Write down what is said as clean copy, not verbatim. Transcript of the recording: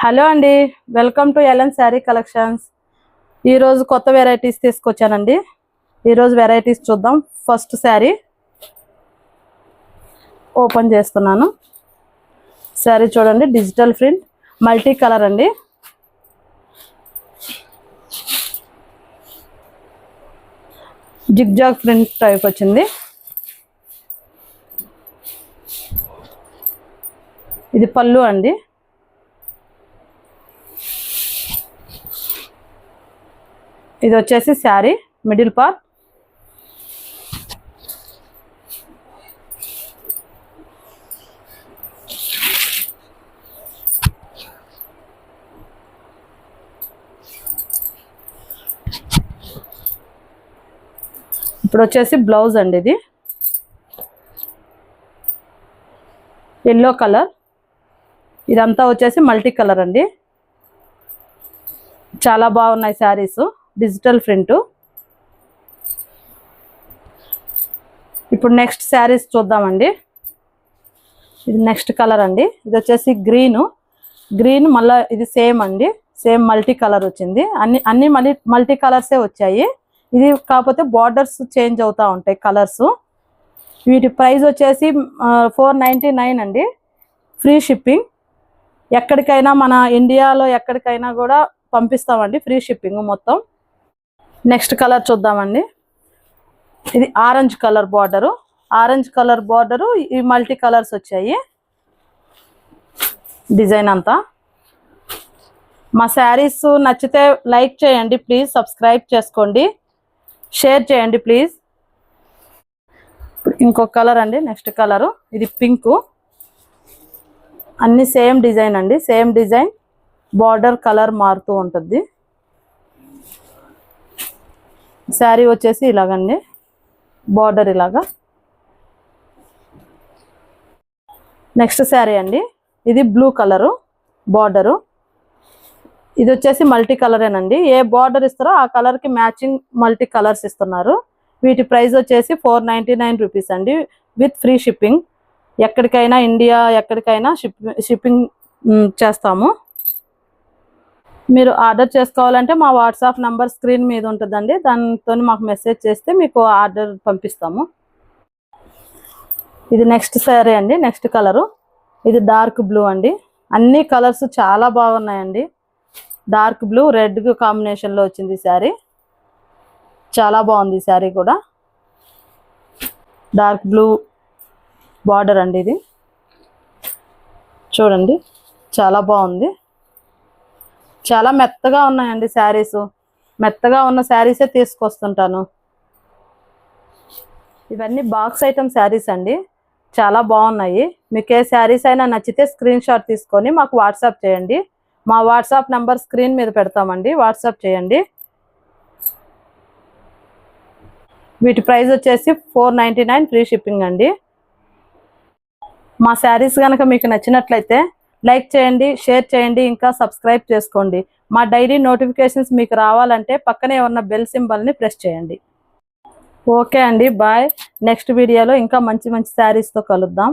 Hello అండి, welcome to LN sari collections. ఈరోజు కొత్త వెరైటీస్ తీసుకొచ్చానండి. ఈరోజు వెరైటీస్ చూద్దాం. ఫస్ట్ శారీ ఓపెన్ చేస్తున్నాను. శారీ చూడండి, డిజిటల్ ప్రింట్ మల్టీ కలర్ అండి. జిగ్జాగ్ ప్రింట్ టైప్ వచ్చింది. ఇది పళ్ళు అండి. ఇది వచ్చేసి శారీ మిడిల్ పార్ట్. ఇప్పుడు వచ్చేసి బ్లౌజ్ అండి. ఇది ఎల్లో కలర్. ఇదంతా వచ్చేసి మల్టీ కలర్ అండి. చాలా బాగున్నాయి శారీస్, డిజిటల్ ప్రింట్. ఇప్పుడు నెక్స్ట్ శారీస్ చూద్దామండి. ఇది నెక్స్ట్ కలర్ అండి. ఇది వచ్చేసి గ్రీన్ మళ్ళీ ఇది సేమ్ అండి. సేమ్ మల్టీ కలర్ వచ్చింది. అన్ని మల్టీ కలర్సే వచ్చాయి. ఇది కాకపోతే బార్డర్స్ చేంజ్ అవుతూ ఉంటాయి కలర్స్. వీటి ప్రైస్ వచ్చేసి 499 అండి. Free shipping. ఎక్కడికైనా మన ఇండియాలో ఎక్కడికైనా కూడా పంపిస్తామండి, ఫ్రీ షిప్పింగ్ మొత్తం. నెక్స్ట్ కలర్ చూద్దామండి. ఇది ఆరెంజ్ కలర్ బార్డరు. ఈ మల్టీ కలర్స్ వచ్చాయి. డిజైన్ అంతా. మా శారీస్ నచ్చితే లైక్ చేయండి ప్లీజ్, సబ్స్క్రైబ్ చేసుకోండి, షేర్ చేయండి ప్లీజ్. ఇంకొక కలర్ అండి. నెక్స్ట్ కలరు ఇది పింక్. అన్ని సేమ్ డిజైన్ అండి. సేమ్ డిజైన్, బార్డర్ కలర్ మారుతూ ఉంటుంది. శారీ వచ్చేసి ఇలాగండి, బార్డర్ ఇలాగా. నెక్స్ట్ శారీ అండి. ఇది బ్లూ కలరు బార్డరు. ఇది వచ్చేసి మల్టీ కలరేనండి. ఏ బార్డర్ ఇస్తారో ఆ కలర్కి మ్యాచింగ్ మల్టీ కలర్స్ ఇస్తున్నారు. వీటి ప్రైస్ వచ్చేసి 499 రూపీస్ అండి, విత్ ఫ్రీ షిప్పింగ్. ఎక్కడికైనా ఇండియా ఎక్కడికైనా షిప్పింగ్ చేస్తాము. మీరు ఆర్డర్ చేసుకోవాలంటే మా వాట్సాప్ నంబర్ స్క్రీన్ మీద ఉంటుందండి. దానితో మాకు మెసేజ్ చేస్తే మీకు ఆర్డర్ పంపిస్తాము. ఇది నెక్స్ట్ శారీ అండి. నెక్స్ట్ కలరు ఇది డార్క్ బ్లూ అండి. అన్ని కలర్స్ చాలా బాగున్నాయండి. డార్క్ బ్లూ రెడ్ కాంబినేషన్లో వచ్చింది శారీ. చాలా బాగుంది శారీ కూడా. డార్క్ బ్లూ బార్డర్ అండి. ఇది చూడండి, చాలా బాగుంది. చాలా మెత్తగా ఉన్నాయండి శారీస్. మెత్తగా ఉన్న శారీసే తీసుకొస్తుంటాను. ఇవన్నీ బాక్స్ ఐటమ్ శారీస్ అండి. చాలా బాగున్నాయి. మీకు ఏ శారీస్ అయినా నచ్చితే స్క్రీన్ షాట్ తీసుకొని మాకు వాట్సాప్ చేయండి. మా వాట్సాప్ నెంబర్ స్క్రీన్ మీద పెడతామండి, వాట్సాప్ చేయండి. వీటి ప్రైస్ వచ్చేసి 499 ఫ్రీ షిప్పింగ్ అండి. మా శారీస్ కనుక మీకు నచ్చినట్లయితే లైక్ చేయండి, షేర్ చేయండి, ఇంకా సబ్స్క్రైబ్ చేసుకోండి. మా డైలీ నోటిఫికేషన్స్ మీకు రావాలంటే పక్కనే ఉన్న బెల్ సింబల్ని ప్రెస్ చేయండి. ఓకే అండి, బాయ్. నెక్స్ట్ వీడియోలో ఇంకా మంచి మంచి శారీస్తో కలుద్దాం.